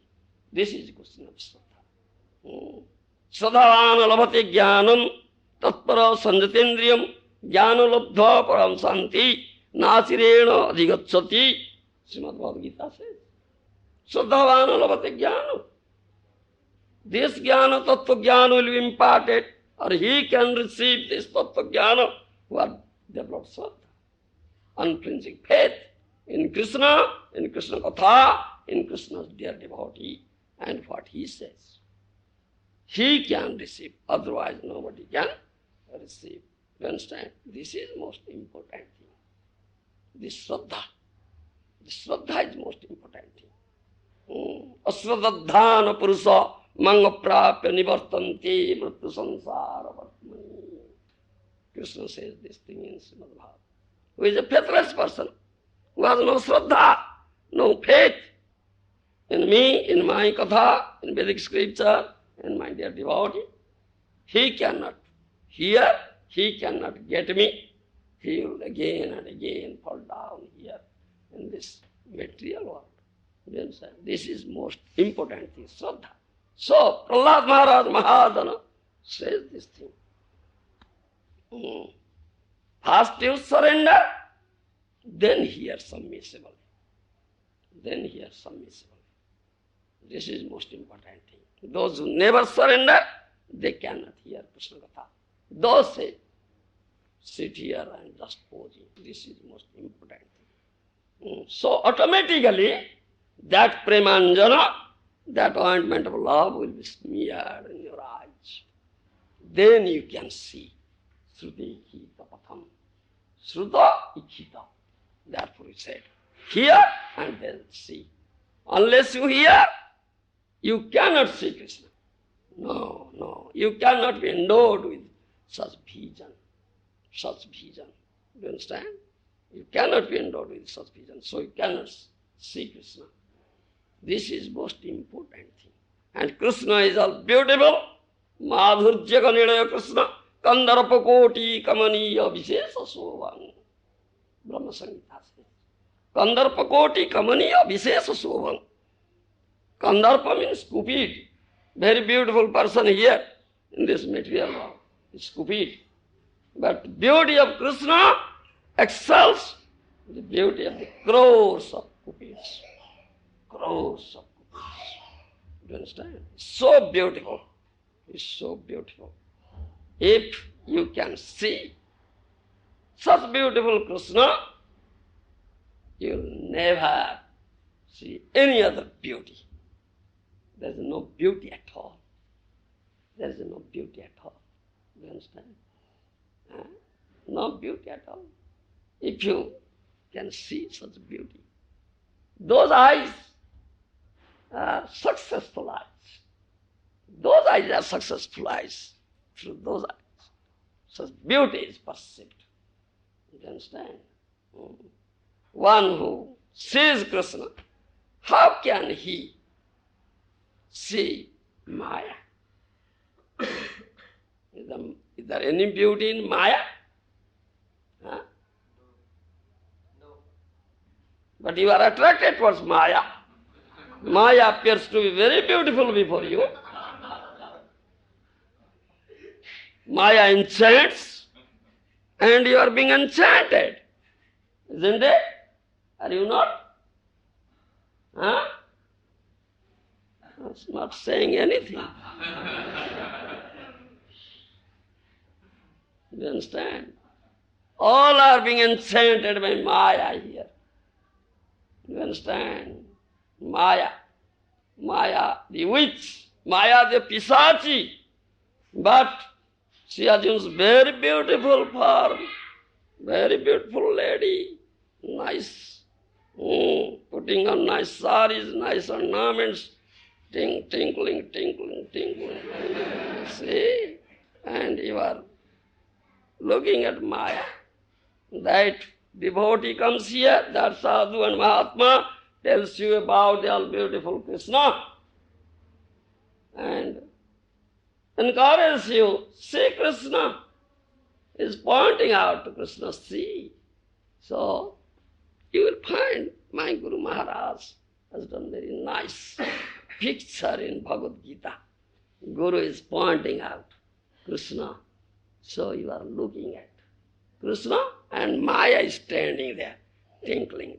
This is the question of Shraddha. Shraddhavana labhate jnanam tatpara sanjatendriyam jnana labdha param santi nasirena adhigacchati. Srimad Bhagavad Gita says. Shraddhavana labhate jnanam. This jnana, tattva jnana will be imparted, or he can receive this tattva jnana who are developed Shraddha. Unflinching faith in Krishna Katha, in Krishna's dear devotee, and what he says. He can receive, otherwise nobody can receive. You understand? This is most important thing. This Shraddha. This Shraddha is most important thing. Asradadhana purusa mangaprapya nivartanti mrityu sansara vartmani. Krishna says this thing in Srimad Bhagavatam. Who is a faithless person, who has no Shraddha, no faith in me, in my Katha, in Vedic scripture, in my dear devotee, he cannot hear, he cannot get me. He will again and again fall down here in this material world. You understand? This is most important thing, Shraddha. So, Prahlad Maharaj Mahadana says this thing. First you surrender, then hear submissively. Then hear submissively. This is most important thing. Those who never surrender, they cannot hear Krishna Katha. Those say, sit here and just posing. This is most important thing. So automatically, that premanjana, that ointment of love will be smeared in your eyes. Then you can see Sruteksita patham. Srutakhita. Therefore he said, hear and then see. Unless you hear, you cannot see Krishna. No. You cannot be endowed with such vision. Such vision. Do you understand? You cannot be endowed with such vision. So you cannot see Krishna. This is most important thing. And Krishna is all beautiful. Madhurya Ganilaya Krishna. Kandarpa koti kamaniya vishesa sovang. Brahma Samhita says. Kandarpa koti kamaniya vishesa sovang. Kandarpa means stupid. Very beautiful person here in this material world. Stupid. But beauty of Krishna excels the beauty of the crores of cupids. Crores of cupids. Do you understand? So beautiful. It's so beautiful. If you can see such beautiful Krishna, you will never see any other beauty. There is no beauty at all. There is no beauty at all. Do you understand? No beauty at all. If you can see such beauty. Those eyes are successful eyes. Those eyes are successful eyes. Through those eyes, such beauty is perceived. You understand? One who sees Krishna, how can he see Maya? Is there any beauty in Maya? Huh? No. But you are attracted towards Maya. Maya appears to be very beautiful before you. Maya enchants, and you are being enchanted. Isn't it? Are you not? Huh? That's not saying anything. You understand? All are being enchanted by Maya here. You understand? Maya. Maya the witch, Maya the Pisachi. But she assumes very beautiful form, very beautiful lady, nice, putting on nice saris, nice ornaments, tinkling. See? And you are looking at Maya. That devotee comes here, that sadhu and Mahatma tells you about the all beautiful Krishna and encourages you. See Krishna. Is pointing out to Krishna, see. So you will find my Guru Maharaj has done very nice picture in Bhagavad Gita. Guru is pointing out Krishna. So you are looking at Krishna and Maya is standing there, tinkling.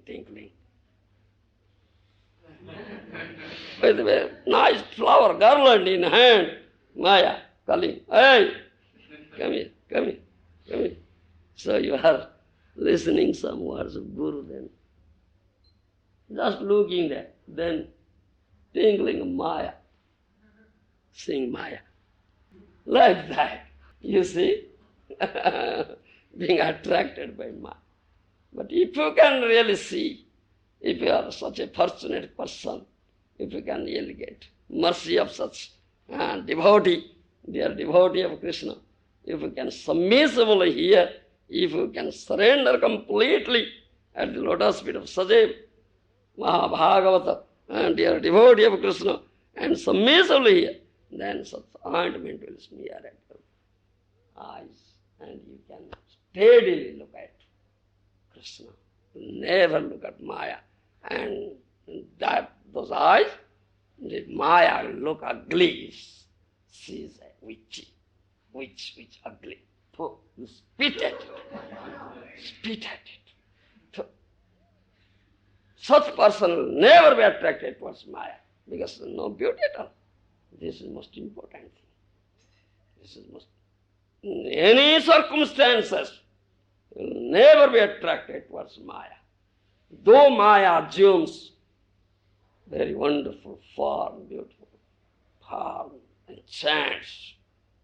With a nice flower garland in hand, Maya calling, hey, come here. So you are listening some words of Guru then. Just looking there, then tinkling Maya, sing Maya. Like that, you see, being attracted by Maya. But if you can really see, if you are such a fortunate person, if you can really get mercy of such devotee, dear devotee of Krishna, if you can submissively hear, if you can surrender completely at the lotus feet of Sadev, Mahabhagavata, and dear devotee of Krishna, and submissively hear, then such ointment will smear at your eyes, and you can steadily look at Krishna. Never look at Maya. And that those eyes, the Maya look ugly. She is a witchy. Which ugly. So you spit at it. So, such person will never be attracted towards Maya because there is no beauty at all. This is most important thing. This is most. In any circumstances, you will never be attracted towards Maya. Though Maya assumes very wonderful form, beautiful form, and chants,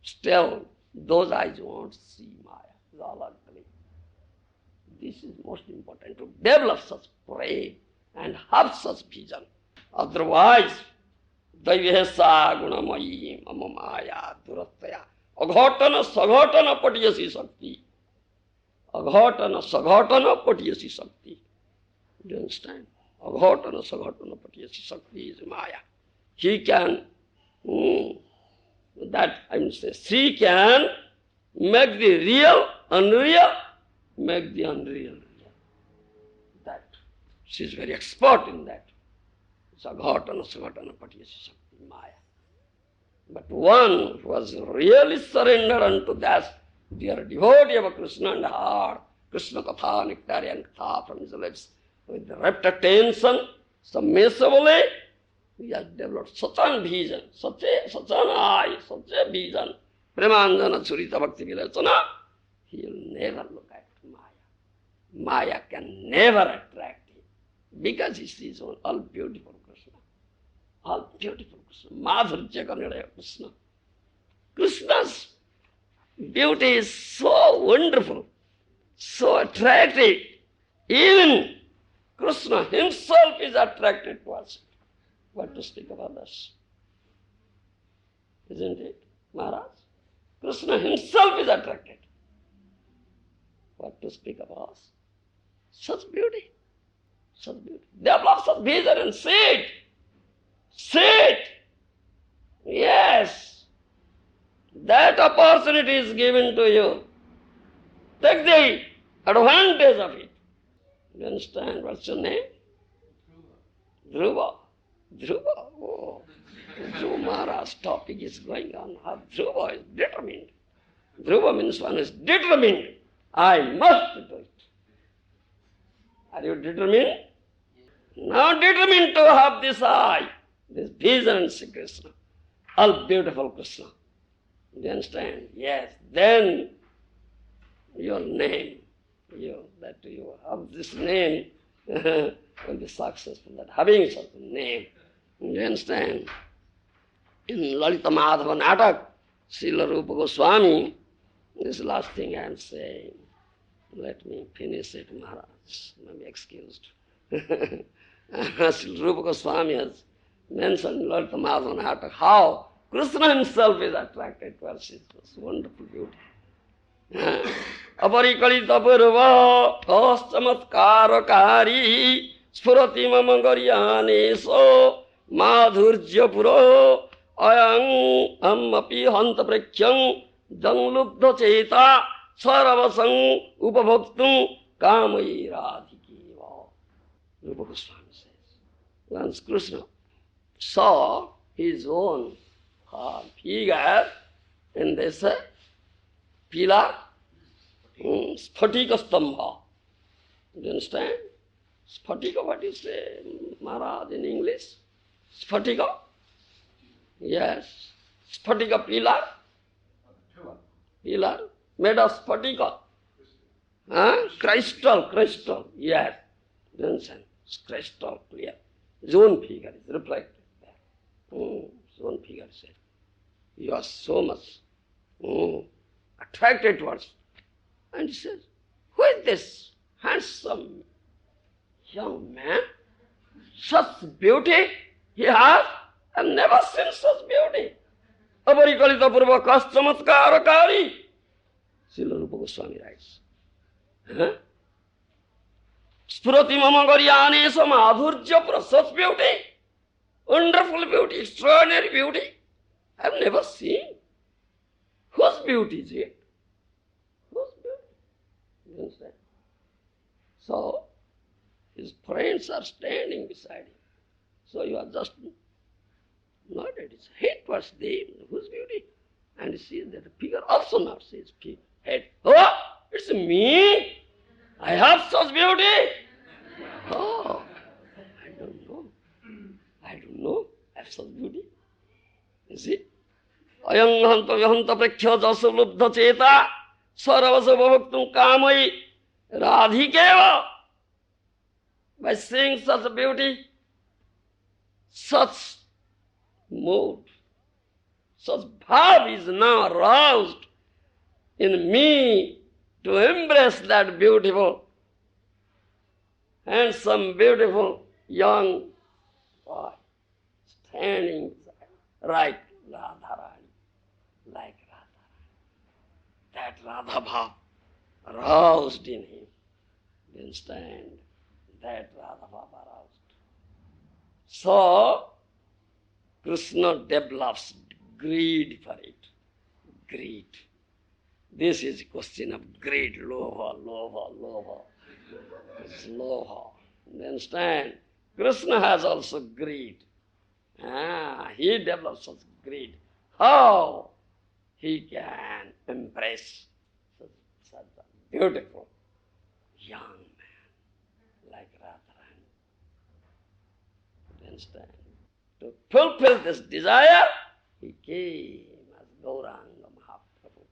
still, those eyes won't see Maya. It's all ugly. This is most important, to develop such prey and have such vision. Otherwise, Daivesa gunamayi mama maya durataya aghatana saghatana patiyasi sakti. Aghatana saghatana patiyasi sakti. Do you understand? Aghatana saghatana patiyasi sakti is Maya. He can she can make the real unreal, make the unreal real. That. She is very expert in that. Saghatana patiyasi sakti, Maya. But one who has really surrendered unto that, dear devotee of Krishna and heart, Krishna Katha, nectarian Katha from his lips, with rapt attention, submissively, he has developed such an vision, such an eye, such a vision. Premanjana Surita Bhakti Vilachana, he will never look at Maya. Maya can never attract him because he sees all beautiful Krishna. All beautiful Krishna. Madhurya Kannada Krishna. Krishna's beauty is so wonderful, so attractive. Even Krishna himself is attracted towards it. What to speak of others? Isn't it, Maharaj? Krishna himself is attracted. What to speak of us? Such beauty. Such beauty. Develop such vision and see it. See it. Yes. That opportunity is given to you. Take the advantage of it. You understand? What's your name? Dhruva. Dhruva. Oh. Dhruva Maharaj's topic is going on. How Dhruva is determined. Dhruva means one is determined. I must do it. Are you determined? Now determined to have this eye, this vision and see Krishna. All beautiful Krishna. Do you understand? Yes. Then your name, you have this name, will be successful at having such a name. You understand? In Lalita Madhava Natak, Srila Rupa Goswami, this last thing I am saying, let me finish it, Maharaj, may be excused. Srila Rupa Goswami has mentioned in Lalita Madhava Natak how Krishna himself is attracted towards his wonderful beauty. Aparikalita purva chamatkari spurati mama garyaneso madhurja puro ayang ammapi hanta prakhyang janglubdha cheta saravasang upabhaktum kamai radhikeva. Rupa Goswami says, once Krishna saw his own figure in this pillar, Sphatika Stambha. Do you understand? Sphatika, what you say, Maharaj, in English? Sphatika? Yes. Sphatika pillar? Pillar made of sphatika. Crystal, yes. Do you understand? It's crystal clear. His own figure is reflected there. His own figure said, you are so much attracted towards. And he says, who is this handsome young man? Such beauty he has. I have never seen such beauty. Aparikalita purva chamatkari. Srila Rupa Goswami writes. Spurati mama garyane samadhurja pura. Such beauty, wonderful beauty, extraordinary beauty, I have never seen. Whose beauty is it? Whose beauty? You understand? So, his friends are standing beside him. So you are just nodded his head towards them. Whose beauty? And he sees that the figure also nods his head. Oh, it's me! I have such beauty! Oh, I don't know. I have such beauty. You see? Ayang hanta vyahanta prakhya jasa lubdha cheta saravasa bhavaktum kamai radhikeva. By seeing such a beauty, such mood, such bhav is now aroused in me to embrace that beautiful, handsome, beautiful young boy standing right Radharani, like Radharani. That Radha bhav aroused in him. You understand? That Radha bhav aroused. So, Krishna develops greed for it. Greed. This is a question of greed. Lobha. It's lobha. You understand? Krishna has also greed. He develops such greed. How he can embrace such a beautiful young man like Radharani. You understand? To fulfill this desire, he came as Gauranga Mahaprabhu.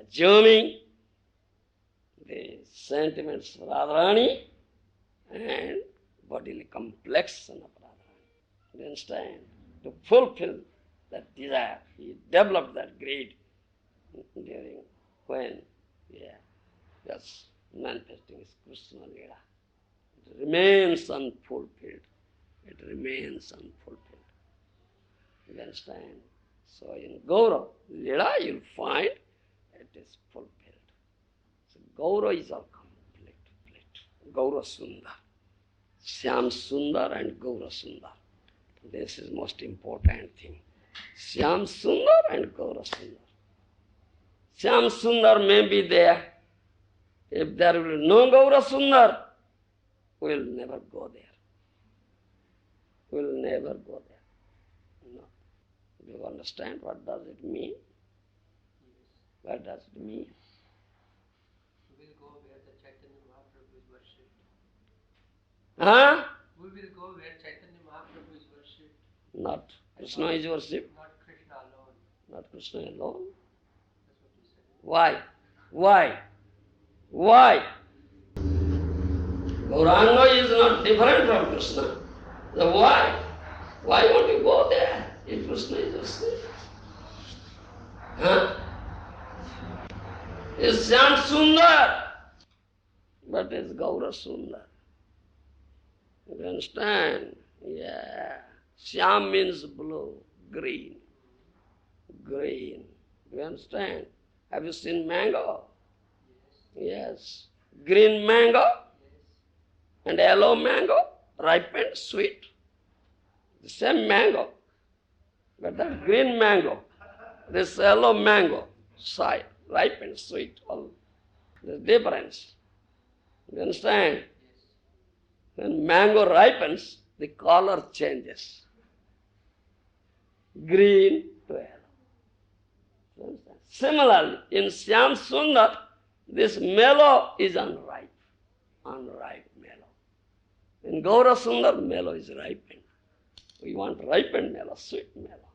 Assuming the sentiments of Radharani and bodily complexion of Radharani. You understand? To fulfill that desire, he developed that greed during when just manifesting his Krishna Leela. It remains unfulfilled. You understand? So in Gour Leela you'll find it is fulfilled. So Gour is all complete. Gaura Sundar. Shyam Sundar and Gaura Sundar. This is most important thing. Shyam Sundar and Gaura Sundar. Shyam Sundar may be there. If there will be no Gaura Sundar, we will never go there. We will never go there. No. Do you understand what does it mean? What does it mean? We will go where the Chaitanya Mahaprabhu is worshipped. We will go where Chaitanya Mahaprabhu is worshipped. Not Krishna is worshipped. Not Krishna alone. Not Krishna alone. That's what you said. Why? Gauranga is not different from Krishna. So why? Why won't you go there if Krishna is asleep? Huh? It's Shyam Sundar, but it's Gaura Sundar. You understand? Yeah. Shyam means blue, green. Green. You understand? Have you seen mango? Yes. Green mango and yellow mango, ripened, sweet. The same mango. But that green mango, this yellow mango, side, ripened, sweet. All the difference. You understand? When mango ripens, the color changes. Green to yellow. You understand? Similarly, in Shyam Sundar, this mellow is unripe. Unripe mellow. In Gaura Sundar, mellow is ripened. We want ripened mellow, sweet mellow.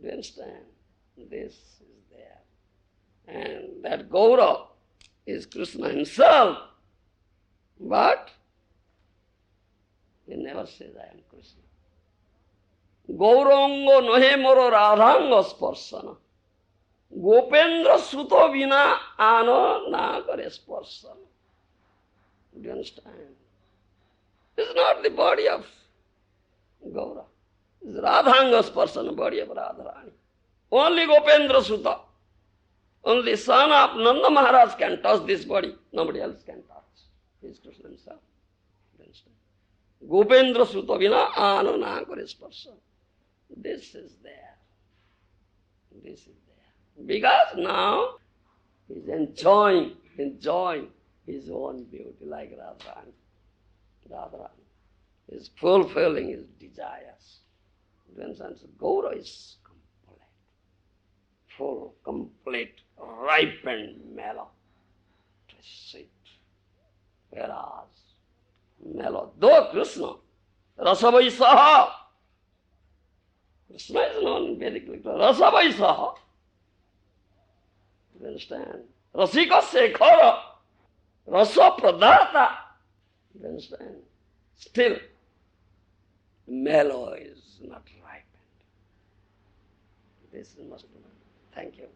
Do you understand? This is there. And that Gaura is Krishna himself. But he never says, I am Krishna. Gaurango nohe moro radhanga sparsana. Gopendra suto vina ano na kare sparsana. Do you understand? It's not the body of Gaura. It's Radhanga's person, body of Radharani. Only Gopendra Sutta, only son of Nanda Maharaj can touch this body. Nobody else can touch. He is Krishna himself. You understand? Gopendra Sutta vina anana kare person. This is there. This is there. Because now he is enjoying his own beauty like Radharani. Radharani is fulfilling his desires. Then Gaura is complete, full, complete, ripened mellow. To sit. Whereas mellow, though Krishna, Rasavaisaha. Krishna is known in Vedic literature. Rasavaisaha. You understand? Rasika Sekhara. Rasa Pradata. You understand? Still, mellow is not ripened. This must be. Thank you.